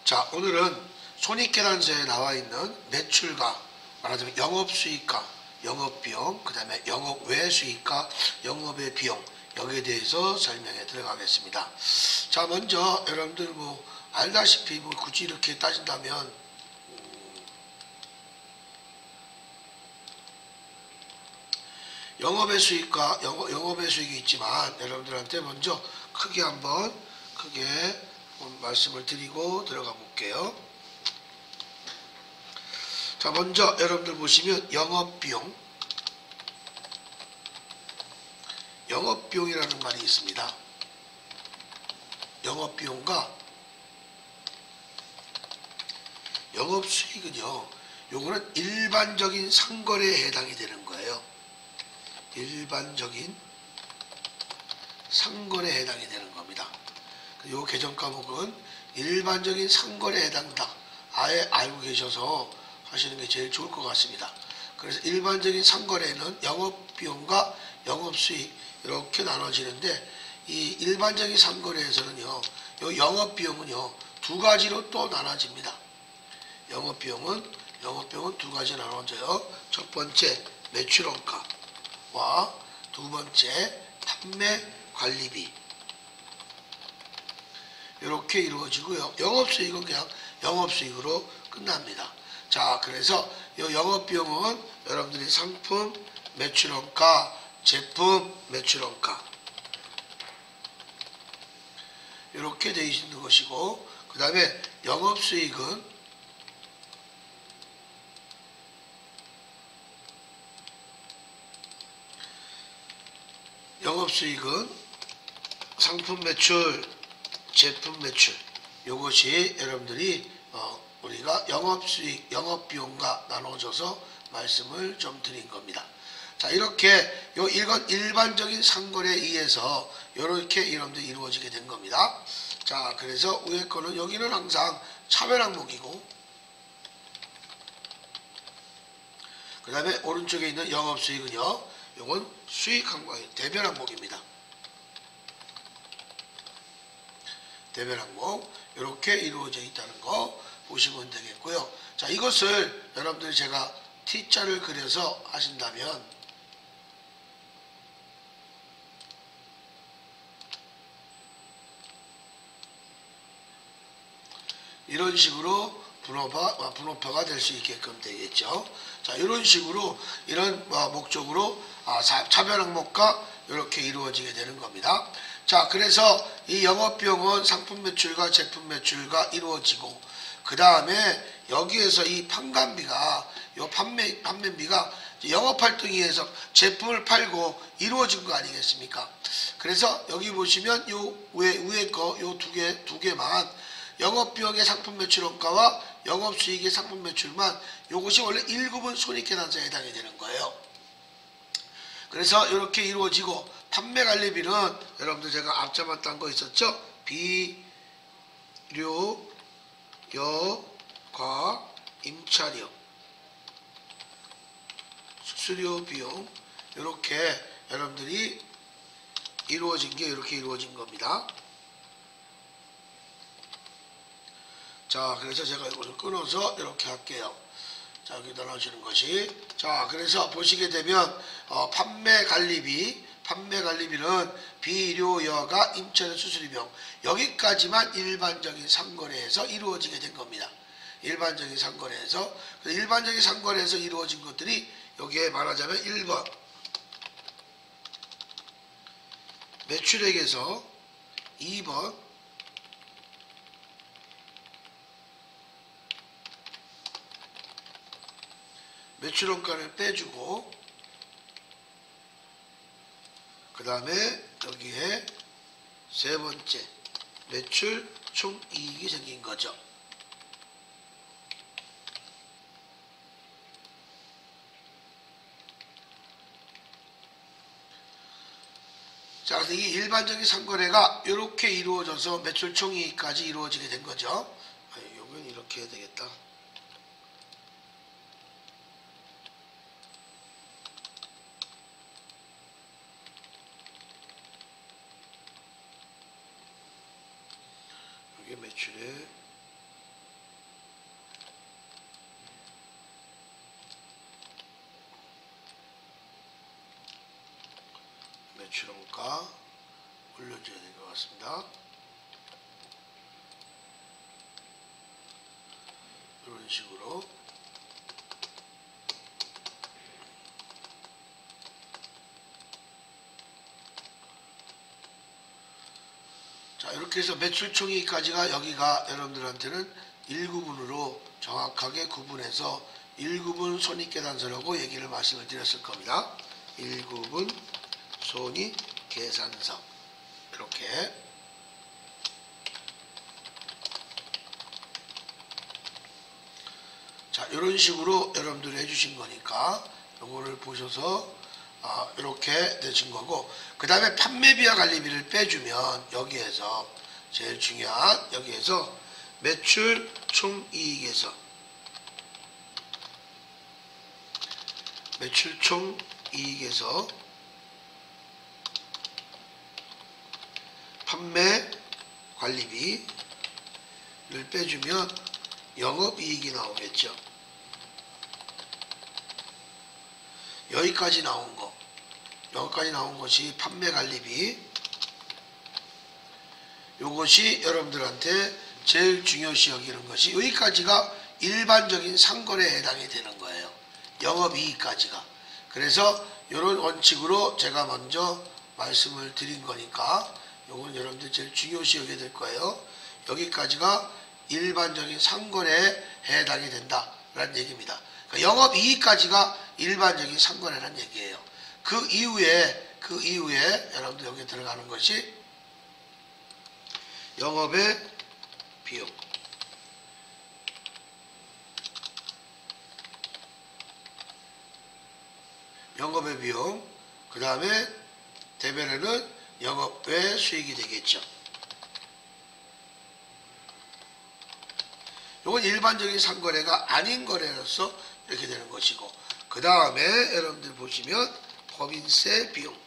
자, 오늘은 손익계산서에 나와 있는 매출과 말하자면 영업수익과 영업비용, 그 다음에 영업외수익과 영업의 비용, 여기에 대해서 설명해 들어가겠습니다. 자, 먼저 여러분들 알다시피 굳이 이렇게 따진다면 영업의 수익과 영업의 수익이 있지만 여러분들한테 먼저 크게 말씀을 드리고 들어가 볼게요. 자, 먼저 여러분들 보시면 영업비용이라는 말이 있습니다. 영업비용과 영업수익은요, 요거는 일반적인 상거래에 해당이 되는 거예요. 일반적인 상거래에 해당이 되는 겁니다. 요 개정 과목은 일반적인 상거래에 해당한다. 아예 알고 계셔서 하시는 게 제일 좋을 것 같습니다. 그래서 일반적인 상거래는 영업비용과 영업수익 이렇게 나눠지는데, 이 일반적인 상거래에서는요, 요 영업비용은요 두 가지로 또 나눠집니다. 영업비용은 두 가지 나눠져요. 첫 번째 매출원가와 두 번째 판매관리비, 이렇게 이루어지고요. 영업수익은 그냥 영업수익으로 끝납니다. 자, 그래서 이 영업비용은 여러분들이 상품 매출원가, 제품 매출원가 이렇게 되어 있는 것이고, 그 다음에 영업수익은 상품 매출, 제품 매출, 이것이 여러분들이 우리가 영업수익, 영업비용과 나눠져서 말씀을 좀 드린 겁니다. 자, 이렇게 이건 일반적인 상거래에 의해서 이렇게 여러분들이 이루어지게 된 겁니다. 자, 그래서 위에 거는 여기는 항상 차별 항목이고, 그 다음에 오른쪽에 있는 영업수익은요, 이건 수익 항목, 대별 항목입니다. 대별 항목 이렇게 이루어져 있다는 거 보시면 되겠고요. 자, 이것을 여러분들이 제가 T자를 그려서 하신다면 이런 식으로 분호표가 될 수 있게끔 되겠죠. 자, 이런 식으로 이런 목적으로 차별 항목과 이렇게 이루어지게 되는 겁니다. 자, 그래서 이 영업비용은 상품 매출과 제품 매출과 이루어지고, 그 다음에 여기에서 이 판관비가, 판매비가 영업활동에 의해서 제품을 팔고 이루어진 거 아니겠습니까? 그래서 여기 보시면 요 위에 거 요 두 개만 영업비용의 상품 매출원가와 영업수익의 상품 매출만, 요것이 원래 1급은 손익계산서에 해당이 되는 거예요. 그래서 이렇게 이루어지고, 판매관리비는 여러분들 제가 앞자만 딴 거 있었죠? 비료, 여, 임차료, 수수료 비용, 이렇게 여러분들이 이루어진 게 이렇게 이루어진 겁니다. 자, 그래서 제가 이것을 끊어서 이렇게 할게요. 자, 여기다 넣으시는 것이. 자, 그래서 보시게 되면 판매관리비는 비료여가 임차료 수수료 비용, 여기까지만 일반적인 상거래에서 이루어지게 된 겁니다. 일반적인 상거래에서 이루어진 것들이 여기에 말하자면 1번 매출액에서, 2번 매출원가를 빼주고, 그 다음에 여기에 세 번째 매출 총이익이 생긴 거죠. 자, 그래서 이 일반적인 상거래가 이렇게 이루어져서 매출 총이익까지 이루어지게 된 거죠. 이건 이렇게 해야 되겠다. 이게 매출액, 매출원가 올려줘야 될 것 같습니다. 이런 식으로 자, 이렇게 해서 매출 총액까지가 여기가 여러분들한테는 1구분으로 정확하게 구분해서 1구분 손익계산서라고 얘기를 말씀을 드렸을 겁니다. 1구분 손익계산서 이렇게 자, 이런 식으로 여러분들이 해주신 거니까 요거를 보셔서 이렇게 내신 거고, 그 다음에 판매비와 관리비를 빼주면 여기에서 제일 중요한 여기에서 매출 총이익에서 매출 총이익에서 판매 관리비를 빼주면 영업이익이 나오겠죠. 여기까지 나온 거, 여기까지 나온 것이 판매 관리비. 요것이 여러분들한테 제일 중요시 여기는 것이 여기까지가 일반적인 상거래에 해당이 되는 거예요. 영업이익까지가. 그래서 이런 원칙으로 제가 먼저 말씀을 드린 거니까 요건 여러분들 제일 중요시 여기게 될 거예요. 여기까지가 일반적인 상거래에 해당이 된다라는 얘기입니다. 그러니까 영업이익까지가 일반적인 상거래라는 얘기예요. 그 이후에 여러분들 여기 들어가는 것이 영업의 비용, 영업의 비용, 그 다음에 대변에는 영업외 수익이 되겠죠. 이건 일반적인 상거래가 아닌 거래로서 이렇게 되는 것이고, 그 다음에 여러분들 보시면 법인세 비용,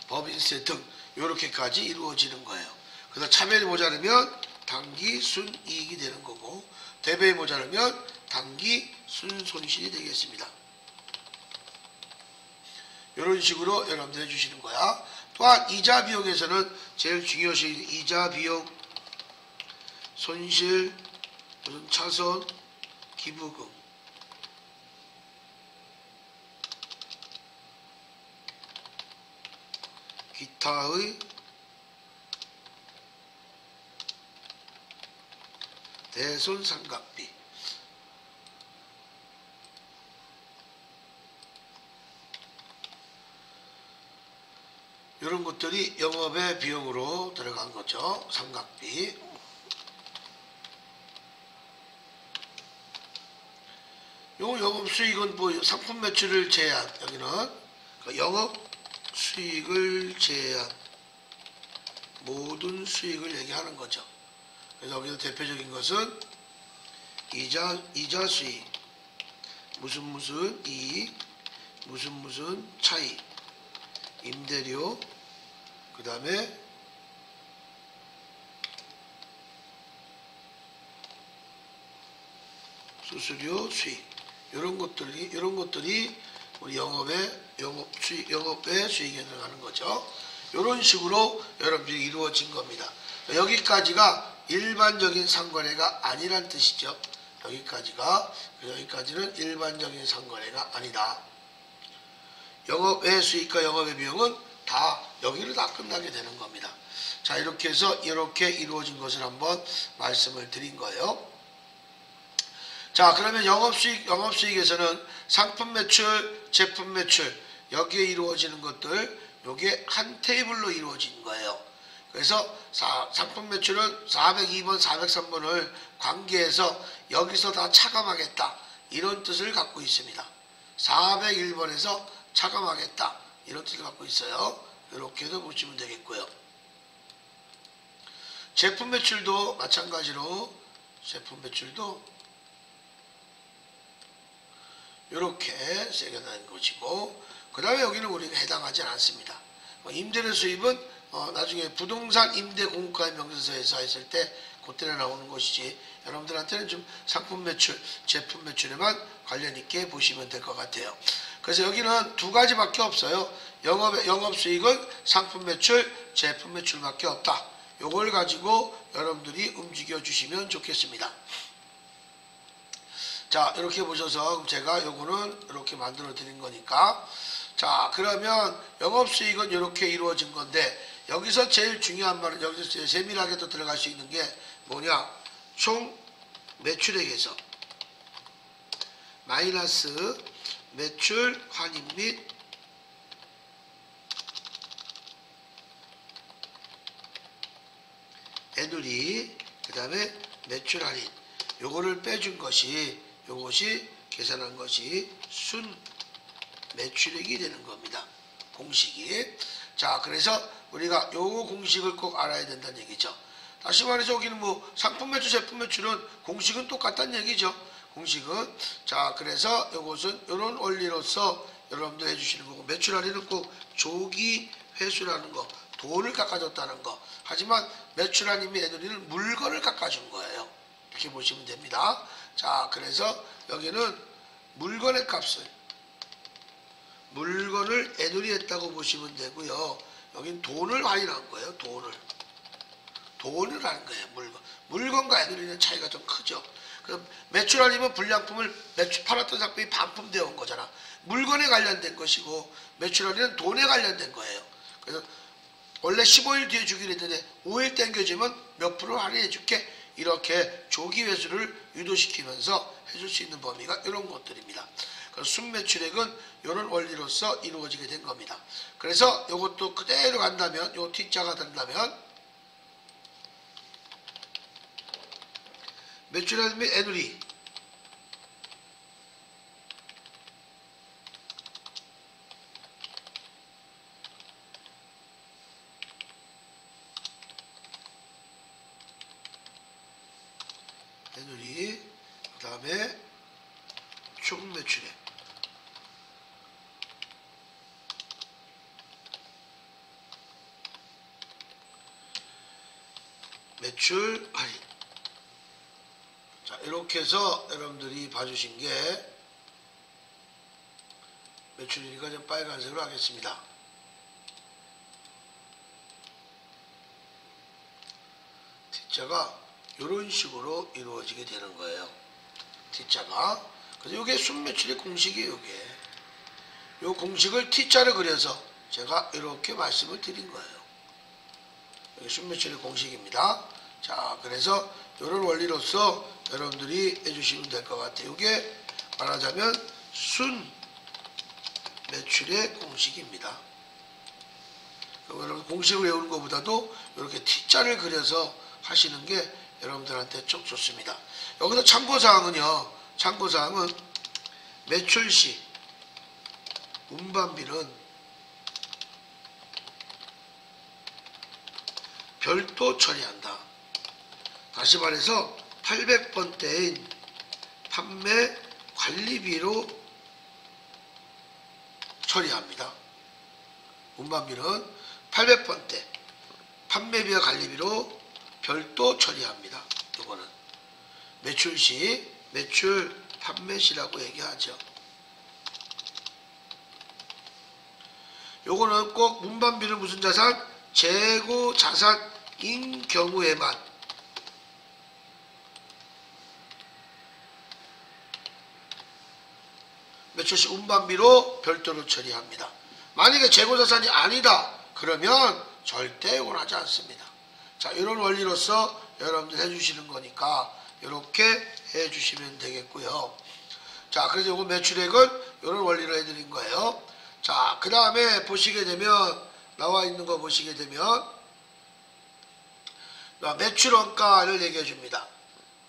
법인세 등 이렇게까지 이루어지는 거예요. 그래서 차별이 모자르면 당기 순이익이 되는 거고, 대배이 모자르면 당기 순손실이 되겠습니다. 이런 식으로 여러분들 해주시는 거야. 또한 이자 비용에서는 제일 중요시 이자 비용, 손실, 무슨 차손, 기부금, 기타의 대손상각비, 이런 것들이 영업의 비용으로 들어간 거죠. 삼각비. 요 영업수익은 뭐 상품 매출을 제한, 여기는 영업수익을 제한 모든 수익을 얘기하는 거죠. 그래서 여기서 대표적인 것은 이자 수익, 무슨 이익, 무슨 차익, 임대료, 그 다음에 수수료 수익, 이런 것들이 우리 영업의 수익에 들어가는 거죠. 이런 식으로 여러분들이 이루어진 겁니다. 여기까지가 일반적인 상거래가 아니란 뜻이죠. 여기까지는 일반적인 상거래가 아니다. 영업의 수익과 영업의 비용은 다 여기로 다 끝나게 되는 겁니다. 자, 이렇게 해서 이렇게 이루어진 것을 한번 말씀을 드린 거예요. 자, 그러면 영업수익에서는 상품 매출, 제품 매출, 여기에 이루어지는 것들, 요게 한 테이블로 이루어진 거예요. 그래서 상품 매출은 402번, 403번을 관계해서 여기서 다 차감하겠다, 이런 뜻을 갖고 있습니다. 401번에서 차감하겠다, 이런 뜻을 갖고 있어요. 이렇게도 보시면 되겠고요. 제품 매출도 마찬가지로 제품 매출도 이렇게 새겨나는 것이고, 그 다음에 여기는 우리가 해당하지 않습니다. 임대료 수입은 나중에 부동산 임대 공급가입 명세서에서 했을 때 그때나 나오는 것이지, 여러분들한테는 좀 상품 매출, 제품 매출에만 관련 있게 보시면 될 것 같아요. 그 그래서 여기는 두 가지밖에 없어요. 영업수익은 상품 매출, 제품 매출밖에 없다. 요걸 가지고 여러분들이 움직여 주시면 좋겠습니다. 자, 이렇게 보셔서 제가 요거는 이렇게 만들어 드린 거니까, 자, 그러면 영업수익은 이렇게 이루어진 건데, 여기서 제일 중요한 말은, 여기서 제일 세밀하게 또 들어갈 수 있는 게 뭐냐, 총 매출액에서 마이너스 매출 환입 및 애누리, 그 다음에 매출 할인, 요거를 빼준 것이, 요것이 계산한 것이 순 매출액이 되는 겁니다. 공식이. 자, 그래서 우리가 요거 공식을 꼭 알아야 된다는 얘기죠. 다시 말해서 여기는 뭐 상품 매출, 제품 매출은 공식은 똑같다는 얘기죠. 공식은. 자, 그래서 요것은 요런 원리로서 여러분들 해주시는 거고, 매출 할인은 꼭 조기 회수라는 거, 돈을 깎아줬다는 거. 하지만 매출 할인 및 애누리는 물건을 깎아준 거예요. 이렇게 보시면 됩니다. 자, 그래서 여기는 물건의 값을, 물건을 애누리했다고 보시면 되고요. 여기는 돈을 할인한 거예요. 돈을 하는 거예요. 물건과 애누리는 차이가 좀 크죠. 그럼 매출 할인은 불량품을 팔았던 상품이 반품되어 온 거잖아. 물건에 관련된 것이고, 매출 할인은 돈에 관련된 거예요. 그래서 원래 15일 뒤에 주기로 했는데 5일 땡겨주면 몇 프로 할인해 줄게, 이렇게 조기 회수를 유도시키면서 해줄 수 있는 범위가 이런 것들입니다. 그래서 순매출액은 이런 원리로서 이루어지게 된 겁니다. 그래서 이것도 그대로 간다면, 요 T자가 된다면 매출 할인 및 애누리, 그 다음에 총 매출액, 매출 할인. 자, 이렇게 해서 여러분들이 봐주신 게 매출이니까 좀 빨간색으로 하겠습니다. T자가 이런 식으로 이루어지게 되는 거예요. T자가. 그래서 이게 순매출의 공식이에요. 이게. 이 공식을 T자를 그려서 제가 이렇게 말씀을 드린 거예요. 이게 순매출의 공식입니다. 자, 그래서 이런 원리로서 여러분들이 해주시면 될 것 같아요. 이게 말하자면 순매출의 공식입니다. 그럼 여러분 공식을 외우는 것보다도 이렇게 T자를 그려서 하시는 게 여러분들한테 좀 좋습니다. 여기서 참고사항은요, 참고사항은 매출시 운반비는 별도 처리한다. 다시 말해서 800번대인 판매 관리비로 처리합니다. 운반비는 800번대 판매비와 관리비로 별도 처리합니다. 이거는 매출시, 매출 판매시라고 얘기하죠. 요거는 꼭 운반비는 무슨 자산? 재고 자산인 경우에만 매출시 운반비로 별도로 처리합니다. 만약에 재고 자산이 아니다 그러면 절대 원하지 않습니다. 자, 이런 원리로서 여러분들 해주시는 거니까 이렇게 해주시면 되겠고요. 자, 그래서 이거 매출액은 이런 원리로 해드린 거예요. 자, 그 다음에 보시게 되면 나와 있는 거 보시게 되면 매출원가를 얘기해 줍니다.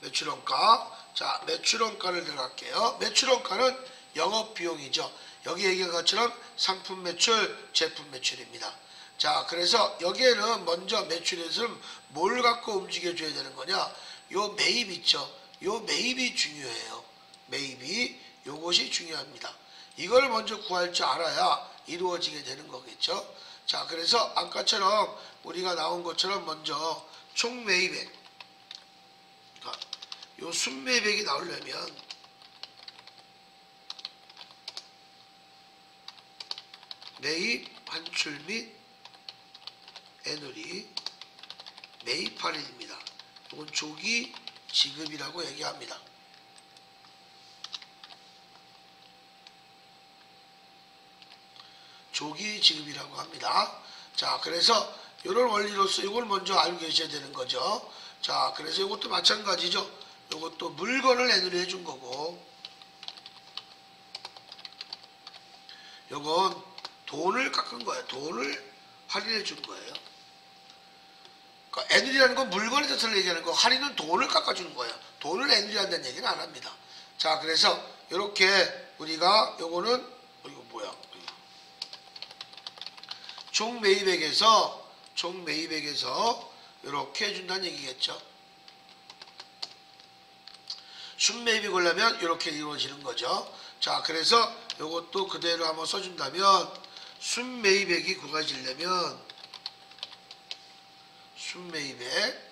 매출원가. 자, 매출원가를 들어갈게요. 매출원가는 영업비용이죠. 여기 얘기한 것처럼 상품 매출, 제품 매출입니다. 자, 그래서 여기에는 먼저 매출에서는 뭘 갖고 움직여 줘야 되는 거냐? 요 매입 있죠. 요 매입이 중요해요. 매입이 요것이 중요합니다. 이걸 먼저 구할 줄 알아야 이루어지게 되는 거겠죠. 자, 그래서 아까처럼 우리가 나온 것처럼 먼저 총 매입액, 요 순매입액이 나오려면 매입 환출 및 애누리 매입 할인입니다. 이건 조기 지급이라고 얘기합니다. 조기 지급이라고 합니다. 자, 그래서 이런 원리로서 이걸 먼저 알고 계셔야 되는 거죠. 자, 그래서 이것도 마찬가지죠. 이것도 물건을 애누리 해준 거고, 이건 돈을 깎은 거예요. 돈을 할인해 준 거예요. 그러니까 애누리라는 건 물건에 대해서 얘기하는 거, 할인은 돈을 깎아주는 거예요. 돈을 애누리 한다는 얘기는 안 합니다. 자, 그래서 이렇게 우리가 요거는 이거 뭐야? 총 매입액에서 이렇게 해준다는 얘기겠죠. 순매입이 걸려면 이렇게 이루어지는 거죠. 자, 그래서 이것도 그대로 한번 써준다면 순매입액이 구해지려면 순매입액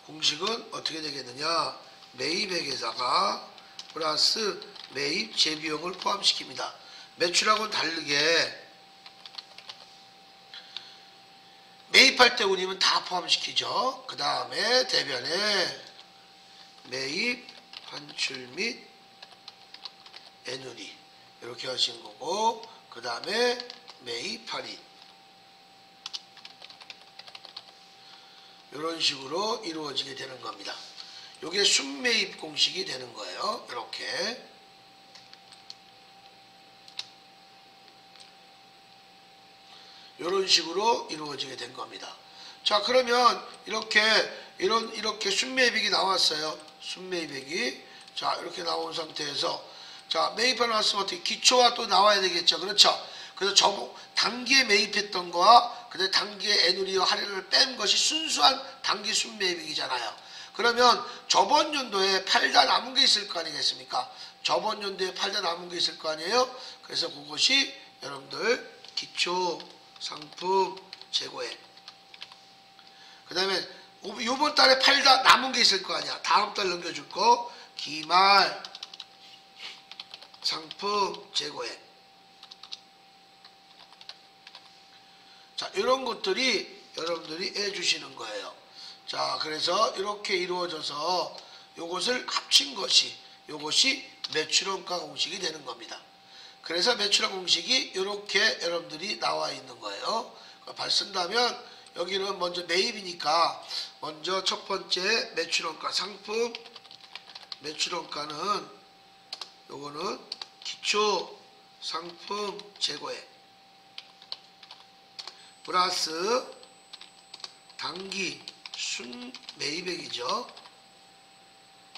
공식은 어떻게 되겠느냐? 매입액에다가 플러스 매입 재비용을 포함시킵니다. 매출하고는 다르게 매입할 때 운임은 다 포함시키죠. 그 다음에 대변에 매입 환출 및 애누리 이렇게 하신 거고, 그 다음에 매입 할인 이런 식으로 이루어지게 되는 겁니다. 이게 순매입 공식이 되는 거예요. 이렇게 이런 식으로 이루어지게 된 겁니다. 자, 그러면 이렇게 순매입액이 나왔어요. 순매입액이 자 이렇게 나온 상태에서 자 매입해 놨으면 어떻게 기초가 또 나와야 되겠죠. 그렇죠. 그래서 단기에 매입했던 거와 그다음에 단기에 애누리와 할인을 뺀 것이 순수한 단기 순매입액이잖아요. 그러면 저번 연도에 팔다 남은 게 있을 거 아니겠습니까? 저번 연도에 팔다 남은 게 있을 거 아니에요? 그래서 그것이 여러분들 기초 상품 재고액. 그 다음에 요번 달에 팔다 남은 게 있을 거 아니야. 다음 달 넘겨줄 거 기말 상품 재고액. 자, 이런 것들이 여러분들이 해주시는 거예요. 자, 그래서 이렇게 이루어져서 요것을 합친 것이 요것이 매출원가 공식이 되는 겁니다. 그래서 매출원 공식이 이렇게 여러분들이 나와 있는 거예요. 발 쓴다면 여기는 먼저 매입이니까 먼저 첫 번째 매출원가 상품 매출원가는 요거는 기초 상품 재고액 플러스 단기 순 매입액이죠.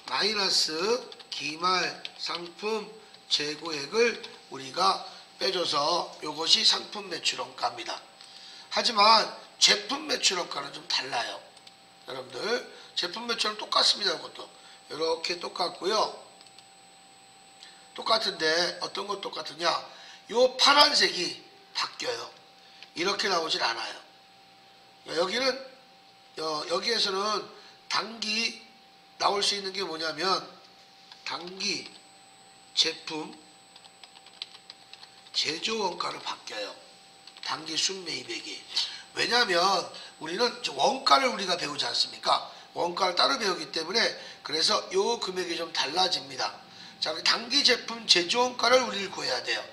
마이너스 기말 상품 재고액을 우리가 빼줘서 이것이 상품 매출원가입니다. 하지만 제품 매출원가는 좀 달라요. 여러분들 제품 매출은 똑같습니다. 이것도 이렇게 똑같고요. 똑같은데 어떤 것 똑같으냐? 요 파란색이 바뀌어요. 이렇게 나오질 않아요. 여기에서는 단기 나올 수 있는 게 뭐냐면 단기 제품 제조원가로 바뀌어요. 단기 순매입액이. 왜냐하면 우리는 원가를 우리가 배우지 않습니까? 원가를 따로 배우기 때문에 그래서 요 금액이 좀 달라집니다. 자, 단기 제품 제조원가를 우리를 구해야 돼요.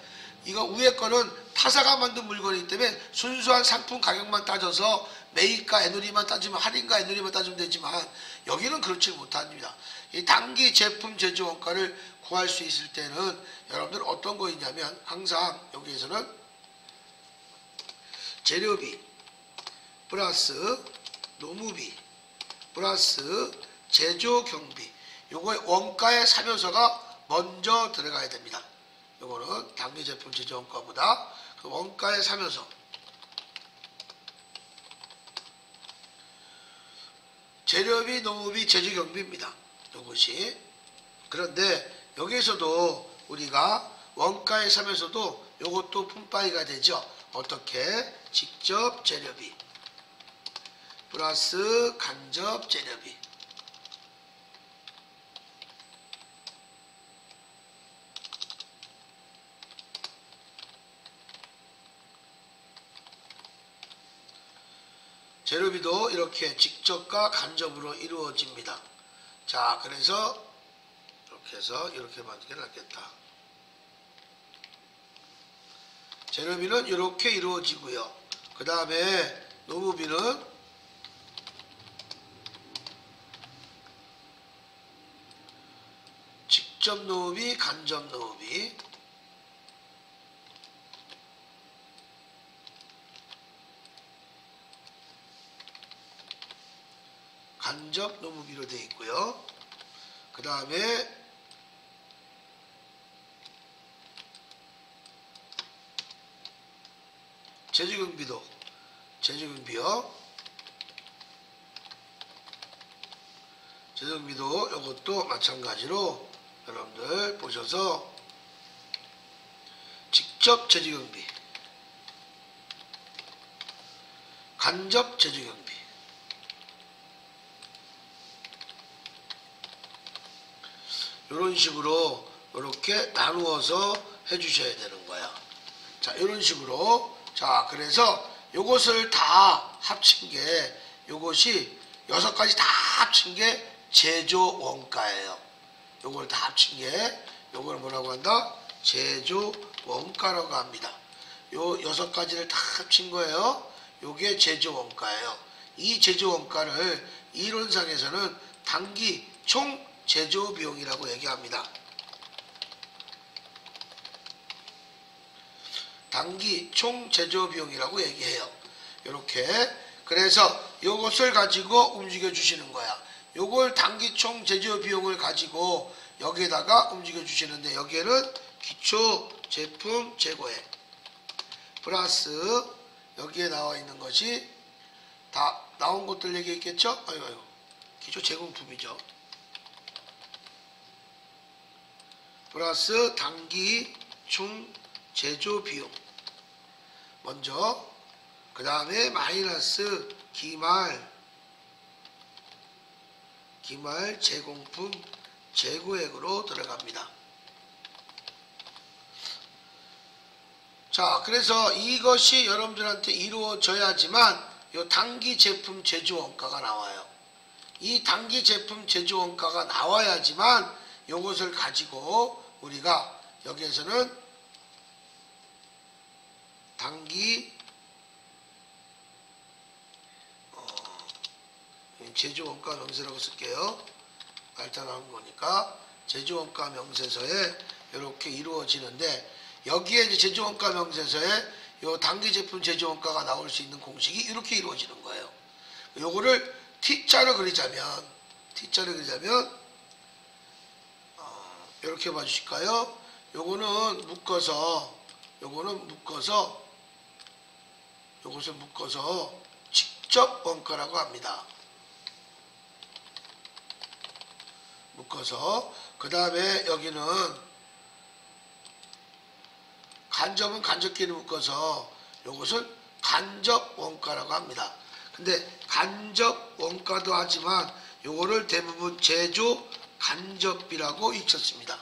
이거 위에 거는 타사가 만든 물건이기 때문에 순수한 상품 가격만 따져서 매입가 애누리만 따지면 할인가 애누리만 따지면 되지만 여기는 그렇지 못합니다. 이 단기 제품 제조원가를 구할 수 있을 때는 여러분들 어떤 거 있냐면 항상 여기에서는 재료비 플러스 노무비 플러스 제조경비 요거의 원가의 사면서가 먼저 들어가야 됩니다. 요거는 단기 제품 제조원가보다 그 원가의 사면서 재료비, 노무비, 제조경비입니다. 요것이. 그런데 여기에서도 우리가 원가에 사면서도 요것도 품바이가 되죠. 어떻게? 직접 재료비 플러스 간접 재료비 재료비도 이렇게 직접과 간접으로 이루어집니다. 자, 그래서 이렇게 해서 이렇게 만들게 낫겠다. 재료비는 이렇게 이루어지고요. 그 다음에 노무비는 직접 노무비, 간접 노무비. 간접 노무비로 되어 있고요. 그 다음에 제주경비도 제주경비요. 제주경비도 이것도 마찬가지로 여러분들 보셔서 직접 제주경비, 간접 제주경비. 이런 식으로 이렇게 나누어서 해주셔야 되는 거야. 자, 이런 식으로. 자, 그래서 요것을 다 합친 게, 요것이 6가지 다 합친 게 제조 원가예요. 요걸 다 합친 게, 요걸 뭐라고 한다? 제조 원가라고 합니다. 요 6가지를 다 합친 거예요. 요게 제조 원가예요. 이 제조 원가를 이론상에서는 단기 총 제조 비용이라고 얘기합니다. 단기 총 제조 비용이라고 얘기해요. 이렇게. 그래서 이것을 가지고 움직여 주시는 거야. 요걸 단기 총 제조 비용을 가지고 여기에다가 움직여 주시는데, 여기에는 기초 제품 재고액 플러스 여기에 나와 있는 것이 다 나온 것들 얘기했겠죠? 아이고 기초 제공품이죠. 플러스 단기 총 제조 비용 먼저, 그 다음에 마이너스 기말 제공품 재고액으로 들어갑니다. 자, 그래서 이것이 여러분들한테 이루어져야지만 이 단기 제품 제조 원가가 나와요. 이 단기 제품 제조 원가가 나와야지만 이것을 가지고 우리가 여기에서는 단기 제조원가 명세라고 쓸게요. 발달하는 거니까 제조원가 명세서에 이렇게 이루어지는데, 여기에 이제 제조원가 명세서에 요 단기 제품 제조원가가 나올 수 있는 공식이 이렇게 이루어지는 거예요. 요거를 T자로 그리자면 이렇게 봐주실까요? 요것을 묶어서 직접 원가라고 합니다. 묶어서, 그 다음에 여기는 간접은 간접끼리 묶어서 요것을 간접 원가라고 합니다. 근데 간접 원가도 하지만 요거를 대부분 제조 간접비라고 익혔습니다.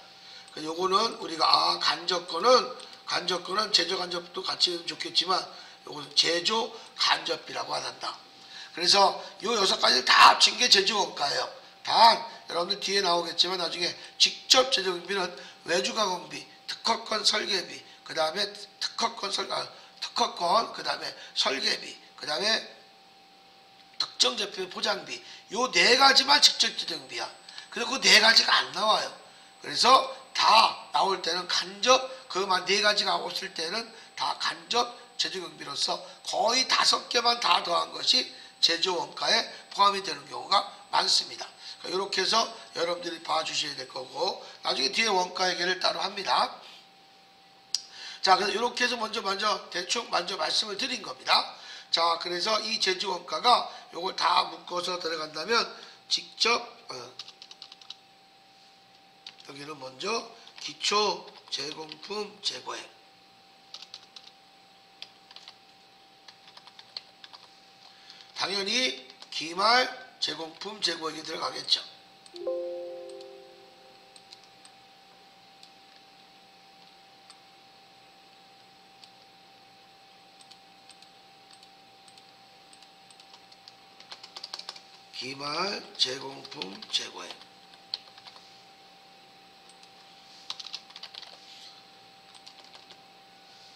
요거는 우리가 간접 거는 제조 간접도 같이 해도 좋겠지만 요거는 제조 간접비라고 한다. 그래서 요 6가지를 다 합친 게 제조 원가예요. 단 여러분들 뒤에 나오겠지만 나중에 직접 제조 경비는 외주 가공비, 특허권 설계비, 그 다음에 특허권 그 다음에 설계비, 그 다음에 특정 제품의 포장비, 요 4가지만 직접 제조 경비야. 그리고 그 4가지가 안 나와요. 그래서 다 나올 때는 간접, 그만 4가지가 없을 때는 다 간접 제조 경비로서 거의 5개만 다 더한 것이 제조 원가에 포함이 되는 경우가 많습니다. 이렇게 해서 여러분들이 봐주셔야 될 거고, 나중에 뒤에 원가 얘기를 따로 합니다. 자, 그래서 이렇게 해서 대충 먼저 말씀을 드린 겁니다. 자, 그래서 이 제조 원가가 요걸 다 묶어서 들어간다면 직접 여기는 먼저 기초 제공품 재고액, 당연히 기말 제공품 재고액이 들어가겠죠. 기말 제공품 재고액.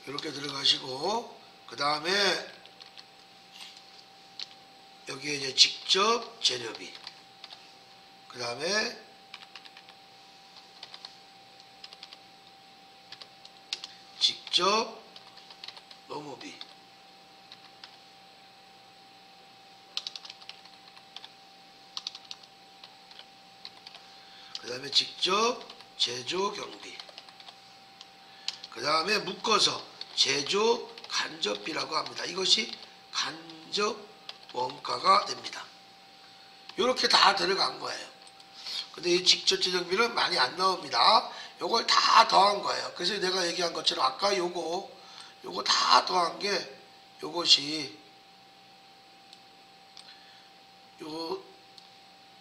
이렇게 들어가시고, 그 다음에 여기에 이제 직접 재료비, 그 다음에 직접 노무비, 그 다음에 직접 제조 경비, 그 다음에 묶어서 제조 간접비라고 합니다. 이것이 간접 원가가 됩니다. 이렇게 다 들어간 거예요. 근데 이 직접 재정비는 많이 안 나옵니다. 요걸 다 더한 거예요. 그래서 내가 얘기한 것처럼 아까 요거 다 더한 게 요것이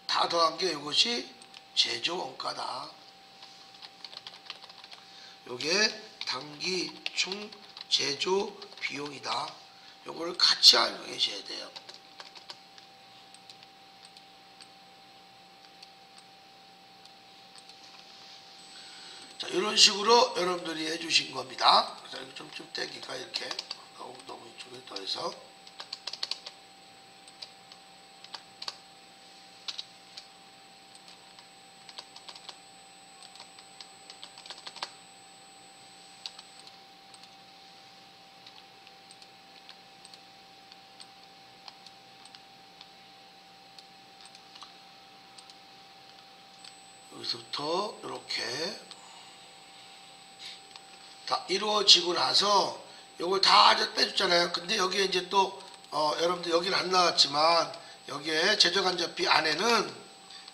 다 더한 게 요것이 제조 원가다. 요게 당기 총 제조 비용이다. 요거를 같이 알고 계셔야 돼요. 자, 이런 식으로 여러분들이 해주신 겁니다. 그래서 이렇게 좀 떼기가 이렇게 너무 이쪽에 더해서 여기서부터 이렇게 다 이루어지고 나서 요걸 다 빼줬잖아요. 근데 여기에 이제 또 여러분들 여기는 안 나왔지만 여기에 제조간접비 안에는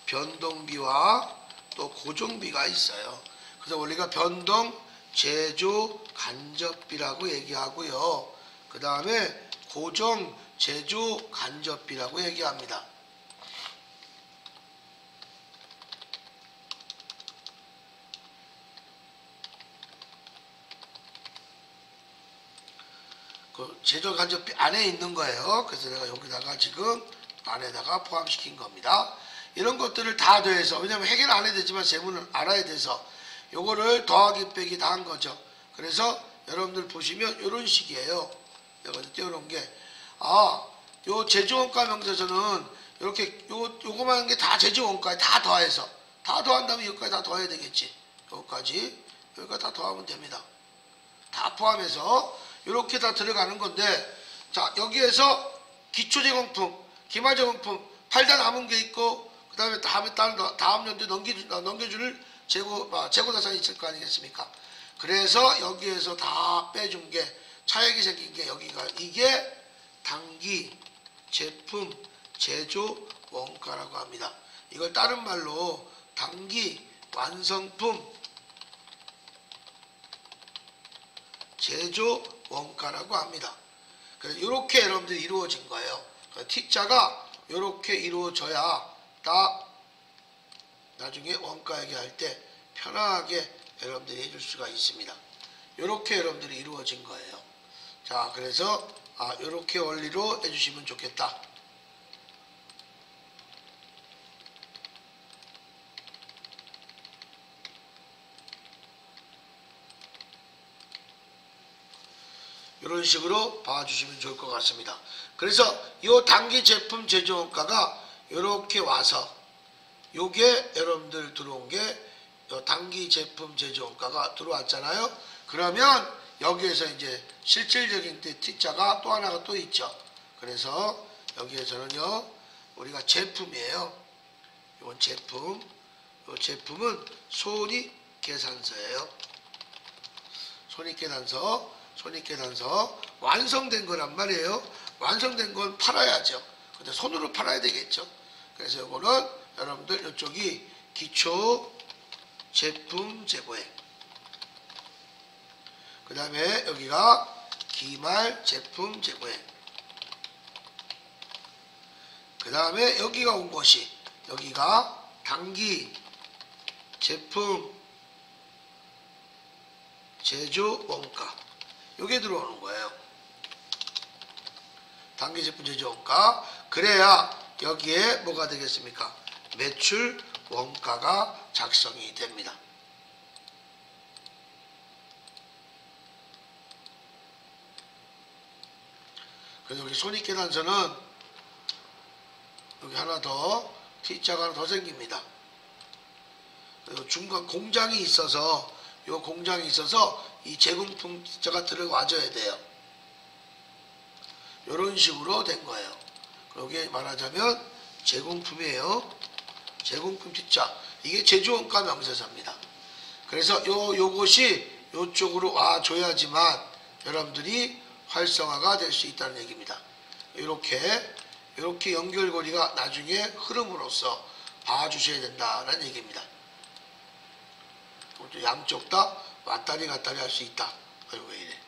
변동비와 또 고정비가 있어요. 그래서 원리가 변동 제조 간접비라고 얘기하고요. 그 다음에 고정 제조 간접비라고 얘기합니다. 그 제조 간접비 안에 있는 거예요. 그래서 내가 여기다가 지금 안에다가 포함시킨 겁니다. 이런 것들을 다 더해서, 왜냐면 해결 안 해야 되지만 세문을 알아야 돼서 요거를 더하기 빼기 다 한 거죠. 그래서 여러분들 보시면 이런 식이에요. 내가 띄워놓은 게, 요 제조원가 명세서는 이렇게 요거만 한 게 다 제조원가에 다 더해서, 다 더한 다음에 여기까지 다 더해야 되겠지. 여기까지 다 더하면 됩니다. 다 포함해서 이렇게 다 들어가는 건데, 자, 여기에서 기초제공품, 기말제공품 팔다 남은 게 있고, 그 다음에 다음 연도에 넘겨줄 재고자산이 있을 거 아니겠습니까? 그래서 여기에서 다 빼준 게, 차액이 생긴 게 이게 당기 제품 제조 원가라고 합니다. 이걸 다른 말로 당기 완성품 제조 원가라고 합니다. 그래서 이렇게 여러분들이 이루어진 거예요. T자가 이렇게 이루어져야 다 나중에 원가 얘기할 때 편하게 여러분들이 해줄 수가 있습니다. 이렇게 여러분들이 이루어진 거예요. 자, 그래서 이렇게 원리로 해주시면 좋겠다. 이런 식으로 봐주시면 좋을 것 같습니다. 그래서 이 단기 제품 제조원가가 이렇게 와서 요게 여러분들 들어온 게 단기 제품 제조원가가 들어왔잖아요. 그러면 여기에서 이제 실질적인 T자가 또 하나가 또 있죠. 그래서 여기에서는요, 우리가 제품이에요. 이건 제품. 이 제품은 손익계산서예요. 손익계산서 완성된 거란 말이에요. 완성된 건 팔아야죠. 근데 손으로 팔아야 되겠죠. 그래서 이거는 여러분들 이쪽이 기초 제품 재고액, 그 다음에 여기가 기말 제품 재고액, 그 다음에 여기가 온 것이 여기가 단기 제품 제조 원가, 요게 들어오는 거예요. 단기 제품 제조 원가. 그래야 여기에 뭐가 되겠습니까? 매출 원가가 작성이 됩니다. 그래서 여기 손익계산서는 여기 하나 더 T자가 하나 더 생깁니다. 그리고 중간 공장이 있어서 요 공장이 있어서 이 제공품 T자가 들어와줘야 돼요. 이런 식으로 된 거예요. 여기 말하자면 제공품이에요. 제공품 T자. 이게 제조원가 명세서입니다. 그래서 요것이 요쪽으로 와줘야지만 여러분들이 활성화가 될 수 있다는 얘기입니다. 이렇게 연결고리가 나중에 흐름으로서 봐주셔야 된다는 얘기입니다. 양쪽 다 왔다리 갔다리 할 수 있다. 아이고 왜 이래.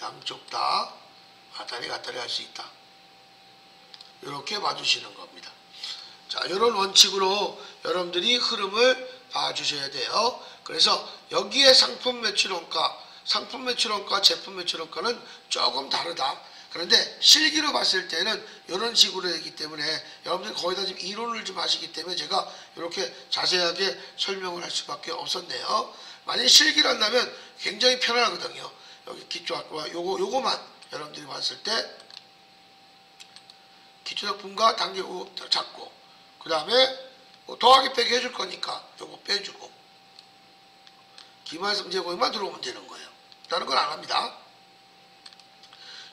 양쪽 다 왔다리 갔다리 할 수 있다. 이렇게 봐주시는 겁니다. 자, 이런 원칙으로 여러분들이 흐름을 봐주셔야 돼요. 그래서 여기에 상품 매출원가, 제품 매출원가는 조금 다르다. 그런데 실기로 봤을 때는 이런 식으로 되기 때문에 여러분들이 거의 다 지금 이론을 좀 하시기 때문에 제가 이렇게 자세하게 설명을 할 수밖에 없었네요. 만약에 실기를 한다면 굉장히 편안하거든요. 여기 기초학과 요거만 여러분들이 봤을 때 기초작품과 단계 잡고 그 다음에 더하기 빼기 해줄 거니까 요거 빼주고 기말성 제고에만 들어오면 되는 거예요. 다른 건 안 합니다.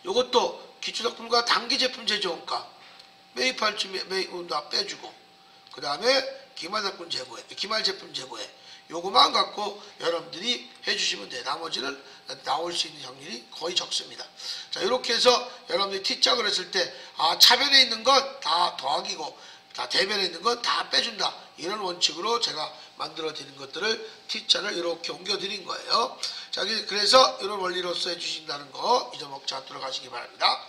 요것도 기초작품과 단기제품 제조원가 매입할 주 다 빼주고 그 다음에 기말제품 제고에 요거만 갖고 여러분들이 해주시면 돼요. 나머지는 나올 수 있는 확률이 거의 적습니다. 자, 이렇게 해서 여러분들이 T짝을 했을 때 차변에 있는 건 다 더하기고 다 대변에 있는 건 다 빼준다. 이런 원칙으로 제가 만들어 드린 것들을 T자를 이렇게 옮겨 드린 거예요. 자, 그래서 이런 원리로서 해주신다는 거 잊어먹지 않도록 하시기 바랍니다.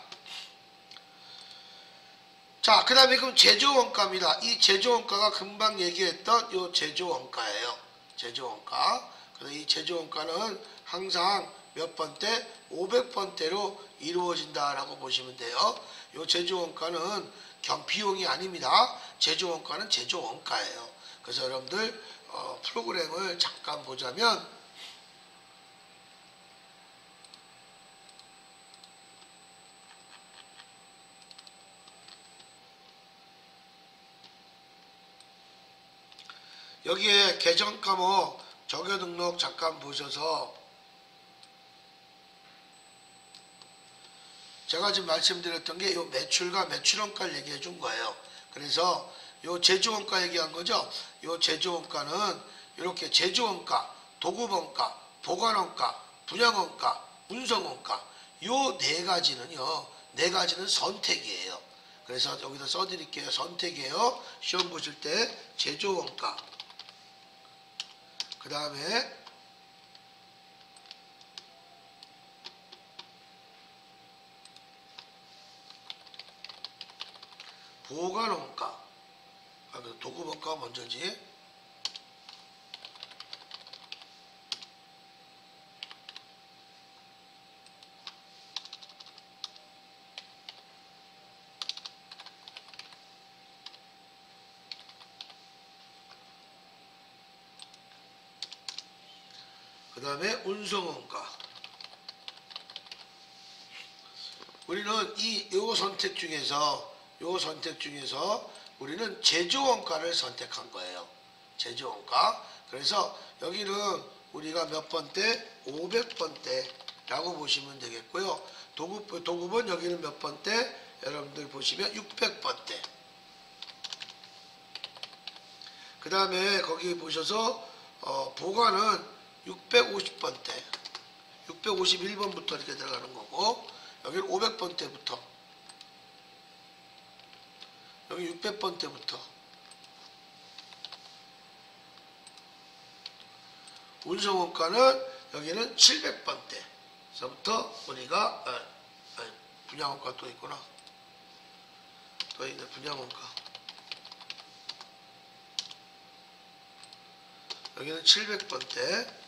자, 그 다음에 그럼 제조원가입니다. 이 제조원가가 금방 얘기했던 이 제조원가예요. 제조원가. 그래서 이 제조원가는 항상 몇 번대? 500번대로 이루어진다라고 보시면 돼요. 이 제조원가는 비용이 아닙니다. 제조원가는 제조원가예요. 그래서 여러분들 프로그램을 잠깐 보자면 여기에 계정 과목 적요 등록 잠깐 보셔서 제가 지금 말씀드렸던 게 이 매출과 매출원가를 얘기해 준 거예요. 그래서 이 제조원가 얘기한 거죠. 이 제조원가는 이렇게 제조원가, 도급원가, 보관원가, 분양원가, 운송원가 요 네 가지는 선택이에요. 그래서 여기다 써드릴게요. 선택이에요. 시험 보실 때 제조원가 그 다음에 보관원가 도급원가가 먼저지. 그 다음에 운송원가. 우리는 요 선택 중에서 우리는 제조원가를 선택한 거예요. 제조원가. 그래서 여기는 우리가 몇 번대? 500번대라고 보시면 되겠고요. 도급은 여기는 몇 번대? 여러분들 보시면 600번대. 그 다음에 거기 보셔서 보관은 650번대. 651번부터 이렇게 들어가는 거고 여기는 500번대부터 여기 600번대부터 운송원가는 여기는 700번대서부터 우리가 분양원가 또 있구나. 또 있네. 분양원가 여기는 700번대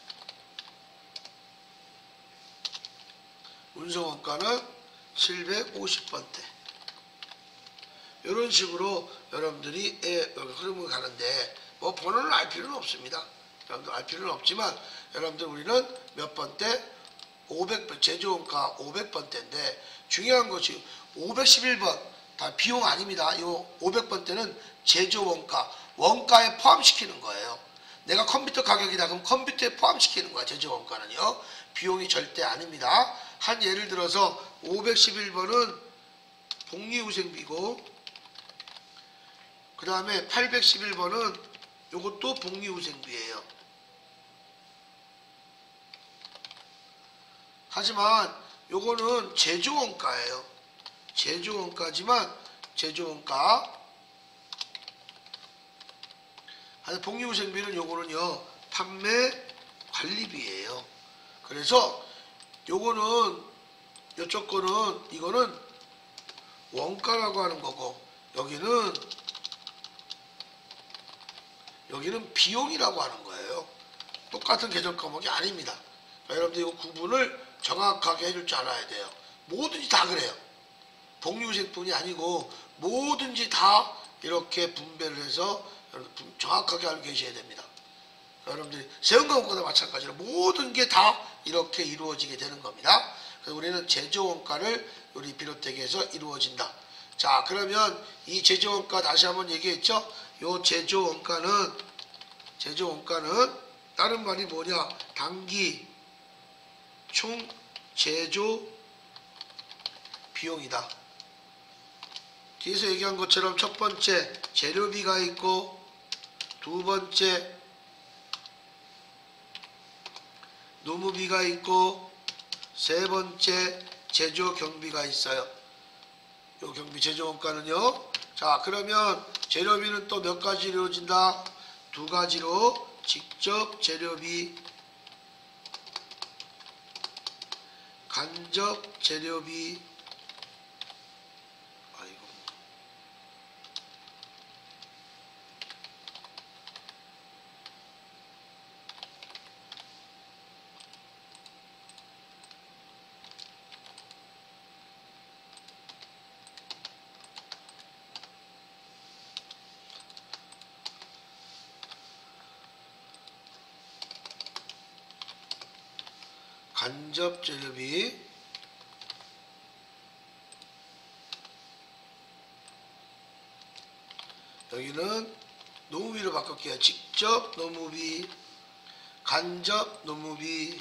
운송원가는 750번대 이런 식으로 여러분들이 흐름을 가는데 뭐 번호를 알 필요는 없습니다. 여러분들 알 필요는 없지만 여러분들 우리는 몇 번대? 500번, 제조원가 500번대인데 중요한 것이 511번 다 비용 아닙니다. 요 500번대는 제조원가, 원가에 포함시키는 거예요. 내가 컴퓨터 가격이다 그럼 컴퓨터에 포함시키는 거야. 제조원가는요. 비용이 절대 아닙니다. 한 예를 들어서 511번은 복리후생비고 그 다음에 811번은 요것도 복리후생비예요. 하지만 요거는 제조원가예요. 제조원가지만 제조원가 복리후생비는 요거는요 판매 관리비예요. 그래서 요거는 요쪽 거는 이거는 원가라고 하는 거고 여기는 비용이라고 하는 거예요. 똑같은 계정 과목이 아닙니다. 그러니까 여러분들 이거 구분을 정확하게 해줄 줄 알아야 돼요. 뭐든지 다 그래요. 복리후생뿐이 아니고 뭐든지 다 이렇게 분배를 해서 정확하게 알고 계셔야 됩니다. 여러분들이 세운과목과도 마찬가지로 모든 게 다 이렇게 이루어지게 되는 겁니다. 그래서 우리는 제조원가를 우리 비롯되게 해서 이루어진다. 자, 그러면 이 제조원가 다시 한번 얘기했죠. 요 제조원가는 다른 말이 뭐냐? 단기 총 제조 비용이다. 뒤에서 얘기한 것처럼 첫 번째 재료비가 있고 두 번째 노무비가 있고 세 번째 제조 경비가 있어요. 요 경비 제조원가는요. 자, 그러면 재료비는 또 몇 가지로 이루어진다? 두 가지로 직접 재료비, 간접 재료비. 간접 재료비, 여기는 노무비로 바꿀게요. 직접 노무비, 간접 노무비,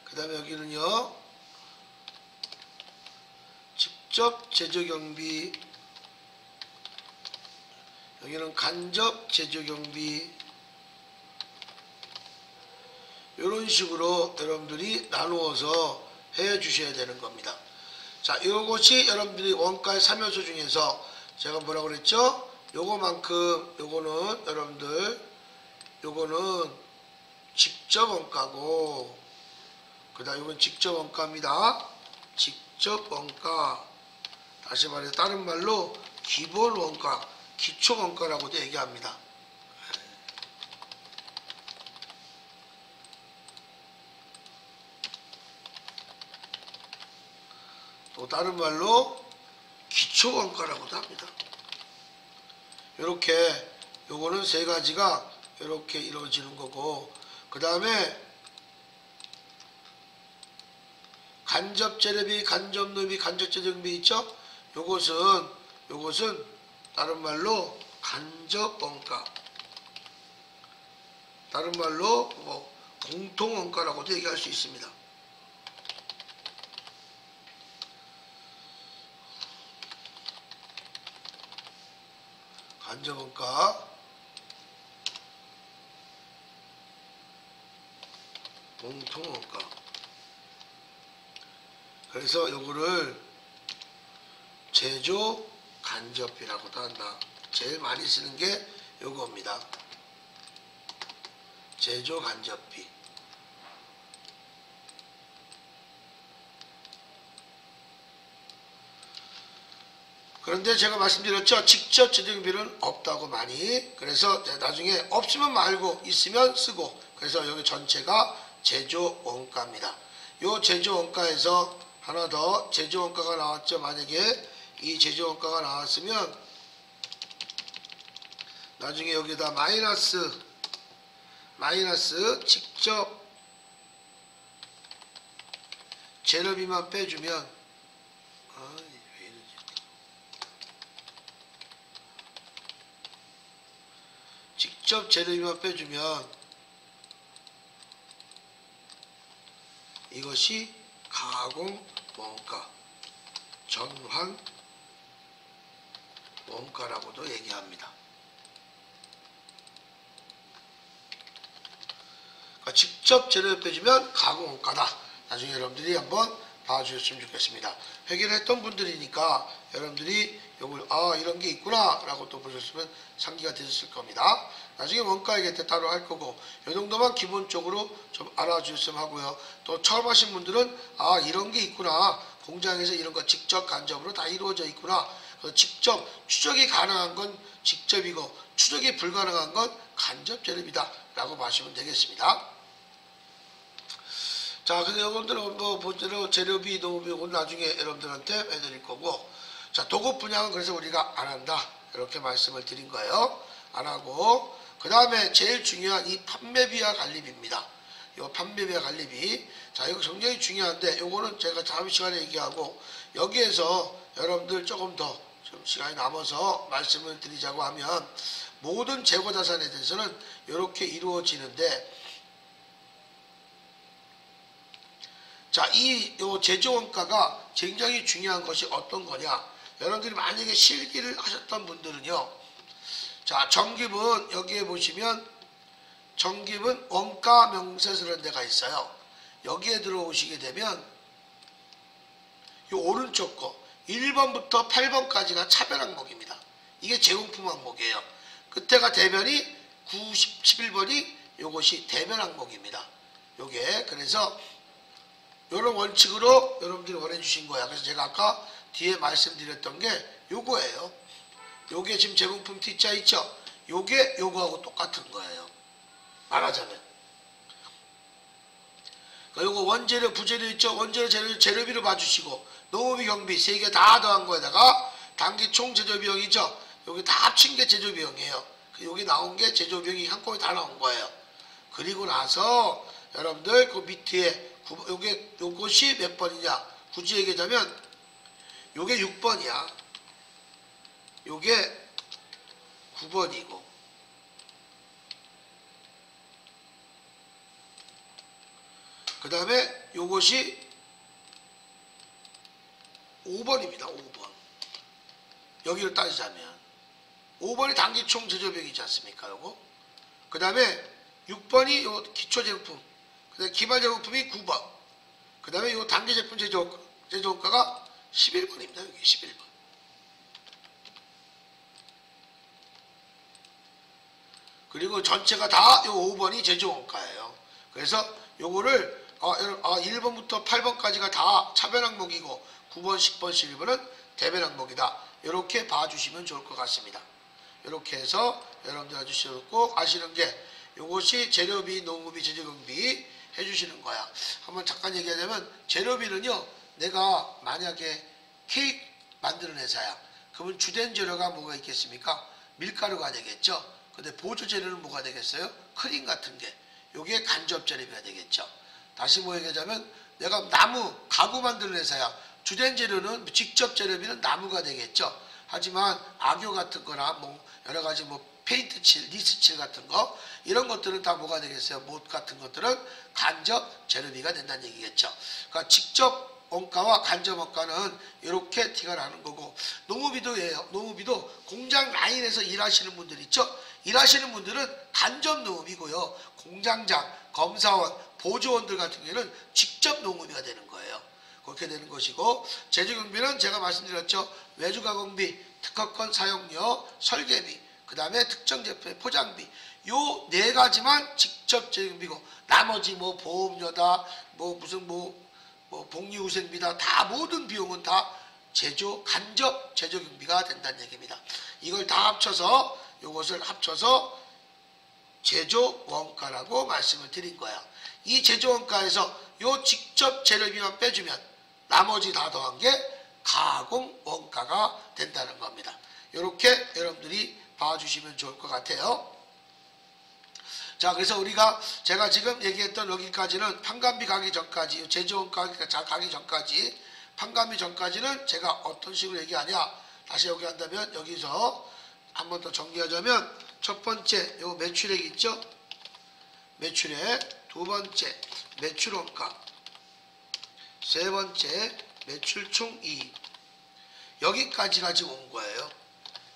그 다음에 여기는요 직접 제조경비, 여기는 간접 제조경비. 이런 식으로 여러분들이 나누어서 해 주셔야 되는 겁니다. 자, 이것이 여러분들이 원가의 3요소 중에서 제가 뭐라고 그랬죠? 요거만큼, 요거는 여러분들, 요거는 직접 원가고, 그 다음 요건 직접 원가입니다. 직접 원가. 다시 말해서 다른 말로 기본 원가, 기초 원가라고도 얘기합니다. 또 다른 말로 기초원가라고도 합니다. 이렇게 요거는 세 가지가 이렇게 이루어지는 거고, 그 다음에 간접재료비, 간접노비, 간접재료비 있죠? 요것은 다른 말로 간접원가, 다른 말로 뭐 공통원가라고도 얘기할 수 있습니다. 간접원가, 공통원가. 그래서 요거를 제조 간접비라고도 한다. 제일 많이 쓰는 게 요겁니다. 제조 간접비. 그런데 제가 말씀드렸죠. 직접 제조경비는 없다고 많이. 그래서 나중에 없으면 말고 있으면 쓰고. 그래서 여기 전체가 제조원가입니다. 요 제조원가에서 하나 더 제조원가가 나왔죠. 만약에 이 제조원가가 나왔으면 나중에 여기다 마이너스 직접 재료비만 빼주면 왜 이러지? 직접 재료비만 빼주면 이것이 가공 원가, 전환 원가라고도 얘기합니다. 그러니까 직접 재료비 빼주면 가공 원가다. 나중에 여러분들이 한번 봐주셨으면 좋겠습니다. 회계를 했던 분들이니까 여러분들이 이걸 이런 게 있구나 라고 또 보셨으면 상기가 되셨을 겁니다. 나중에 원가 얘기 때 따로 할 거고 이 정도만 기본적으로 좀 알아주셨으면 하고요. 또 처음 하신 분들은 이런 게 있구나, 공장에서 이런 거 직접 간접으로 다 이루어져 있구나, 그래서 직접 추적이 가능한 건 직접이고 추적이 불가능한 건 간접 재료비다 라고 봐주시면 되겠습니다. 자, 그래서 여러분들은 뭐 본대로 재료비, 노무비 오늘 나중에 여러분들한테 해드릴 거고, 자, 도급 분양은 그래서 우리가 안 한다 이렇게 말씀을 드린 거예요. 안 하고, 그 다음에 제일 중요한 이 판매비와 관리비입니다. 이 판매비와 관리비, 자, 이거 굉장히 중요한데 요거는 제가 다음 시간에 얘기하고, 여기에서 여러분들 조금 더 좀 시간이 남아서 말씀을 드리자고 하면, 모든 재고자산에 대해서는 이렇게 이루어지는데, 자, 이 제조원가가 굉장히 중요한 것이 어떤 거냐. 여러분들이 만약에 실기를 하셨던 분들은요. 자, 정기분 여기에 보시면 정기분 원가 명세서라는 데가 있어요. 여기에 들어오시게 되면 이 오른쪽 거 1번부터 8번까지가 차별 항목입니다. 이게 재공품 항목이에요. 끝에가 대변이 9, 10, 11번이 요것이 대변 항목입니다. 요게 그래서 이런 원칙으로 여러분들이 원해주신 거야. 그래서 제가 아까 뒤에 말씀드렸던 게 요거예요. 요게 지금 제공품 T자 있죠? 요게 요거하고 똑같은 거예요. 말하자면. 그러니까 요거 원재료, 부재료 있죠? 원재료, 재료비를 봐주시고, 노무비, 경비 세 개 다 더한 거에다가 단기 총 제조비용이죠? 여기 다 합친 게 제조비용이에요. 여기 나온 게 제조비용이 한꺼번에 다 나온 거예요. 그리고 나서 여러분들 그 밑에 요것이 몇 번이냐? 굳이 얘기하자면 요게 6번이야. 요게 9번이고 그 다음에 요것이 5번입니다. 5번. 여기를 따지자면 5번이 단기총 제조비용이지 않습니까? 요거. 그 다음에 6번이 요 기초제품, 그 다음에 기반제품이 9번, 그 다음에 요 단기제품 제조원가가 11번입니다. 여기 11번. 그리고 전체가 다 요 5번이 제조원가예요. 그래서 요거를 1번부터 8번까지가 다 차별 항목이고 9번, 10번, 11번은 대변 항목이다. 이렇게 봐주시면 좋을 것 같습니다. 이렇게 해서 여러분들 아주시고 아시는 게 요것이 재료비, 노무비, 제조경비 해주시는 거야. 한번 잠깐 얘기하자면 재료비는요, 내가 만약에 케이크 만드는 회사야. 그러면 주된 재료가 뭐가 있겠습니까? 밀가루가 되겠죠. 근데 보조 재료는 뭐가 되겠어요? 크림 같은 게. 요게 간접 재료비가 되겠죠. 다시 뭐 얘기하자면 내가 나무, 가구 만드는 회사야. 주된 재료는 직접 재료비는 나무가 되겠죠. 하지만 악교 같은 거나 뭐 여러 가지 뭐 페인트 칠, 리스 칠 같은 거 이런 것들은 다 뭐가 되겠어요? 못 같은 것들은 간접 재료비가 된다는 얘기겠죠. 그러니까 직접 원가와 간접 원가는 이렇게 티가 나는 거고, 농업비도예요. 농업비도 공장 라인에서 일하시는 분들 있죠. 일하시는 분들은 간접 농업이고요. 공장장, 검사원, 보조원들 같은 경우에는 직접 농업비가 되는 거예요. 그렇게 되는 것이고, 제조경비는 제가 말씀드렸죠. 외주가공비, 특허권 사용료, 설계비, 그 다음에 특정 제품의 포장비, 요 네 가지만 직접 제조경비고, 나머지 뭐 보험료다, 뭐 무슨 뭐 복리후생비다, 다 모든 비용은 다 간접 제조경비가 된다는 얘기입니다. 이걸 다 합쳐서 요것을 합쳐서 제조원가라고 말씀을 드린 거야. 이 제조원가에서 요 직접 재료비만 빼주면 나머지 다 더한 게 가공 원가가 된다는 겁니다. 이렇게 여러분들이 봐주시면 좋을 것 같아요. 자, 그래서 우리가 제가 지금 얘기했던 여기까지는 판관비 가기 전까지, 제조원가 가기 전까지, 판관비 전까지는 제가 어떤 식으로 얘기하냐, 다시 여기 한다면 여기서 한 번 더 정리하자면 첫 번째 요 매출액 있죠? 매출액, 두 번째 매출원가, 세 번째 매출 총이익. 여기까지가 지금 온 거예요.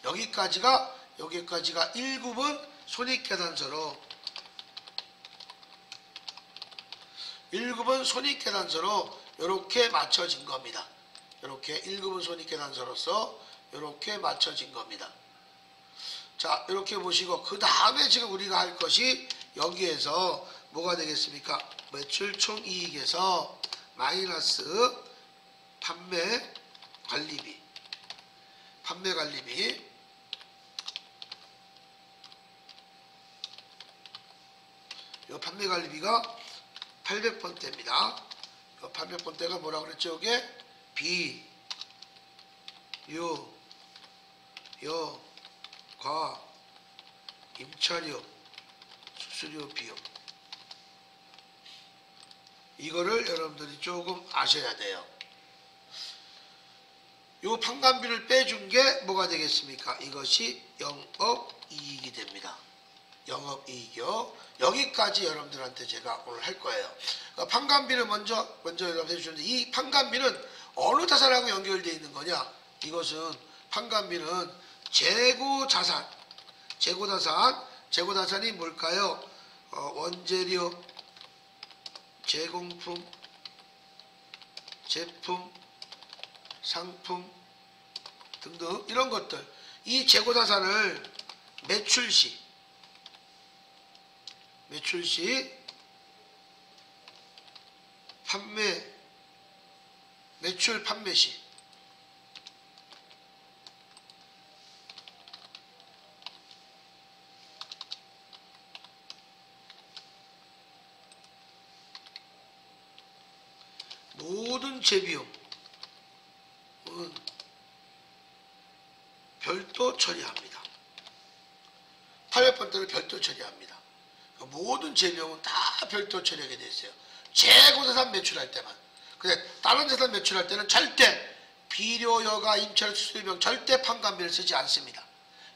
여기까지가 1급은 손익계산서로 1급은 손익계산서로 이렇게 맞춰진 겁니다. 이렇게 1급은 손익계산서로서 이렇게 맞춰진 겁니다. 자, 이렇게 보시고 그 다음에 지금 우리가 할 것이 여기에서 뭐가 되겠습니까? 매출 총이익에서 마이너스 판매관리비. 이 판매관리비가 800번대입니다. 이 800번대가 뭐라고 그랬죠? 이게 비, 유, 여, 과, 임차료, 수수료 비용. 이거를 여러분들이 조금 아셔야 돼요. 요 판관비를 빼준 게 뭐가 되겠습니까? 이것이 영업이익이 됩니다. 영업이익이요. 여기까지 여러분들한테 제가 오늘 할 거예요. 그러니까 판관비를 먼저 여러분들 해주셨는데, 이 판관비는 어느 자산하고 연결되어 있는 거냐? 이것은 판관비는 재고자산이 뭘까요? 원재료, 제공품, 제품, 상품 등등 이런 것들, 이 재고자산을 매출 시 매출 판매 시 모든 재비용은 별도 처리합니다. 800번대를 별도 처리합니다. 모든 재비용은 다 별도 처리하게 되어 있어요. 재고자산 매출할 때만. 근데 다른 자산 매출할 때는 절대 비료, 여가, 임차료, 수수료 비용 절대 판관비를 쓰지 않습니다.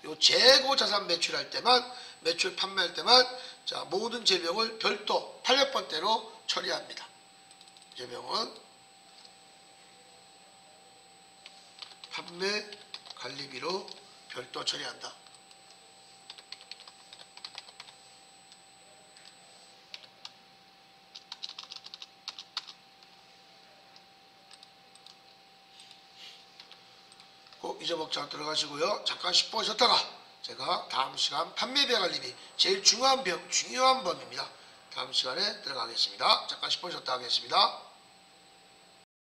요 재고자산 매출할 때만, 매출 판매할 때만 자, 모든 재비용을 별도 800번대로 처리합니다. 재비용은 판매 관리비로 별도 처리한다. 꼭 잊어먹지 않도록 들어가시고요. 잠깐 10분 쉬었다가 제가 다음 시간 판매비 관리비 제일 중요한 범위입니다. 다음 시간에 들어가겠습니다. 잠깐 10분 쉬었다 하겠습니다.